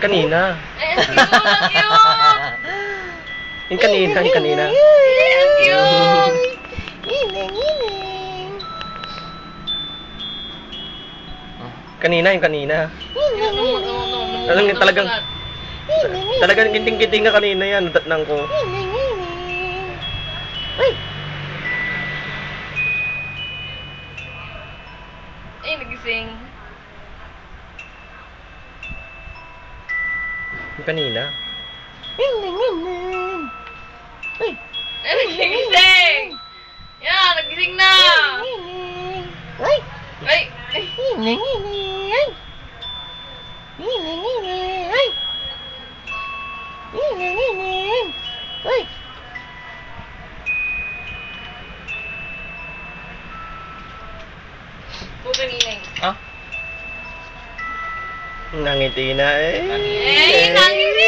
Kanina. Ay, ang cute, ang cute. Yung kanina, yung kanina. Ay, ang cute. Kanina, yung kanina. Talagang ginting-ginting nga kanina yan, natatnang ko. Ay, nagising. Yung kanina. Ay, nagising. Yan, nagising na. Ay, ay. Po kanina yun. Ah? Nangiti na eh. Eh, nagising.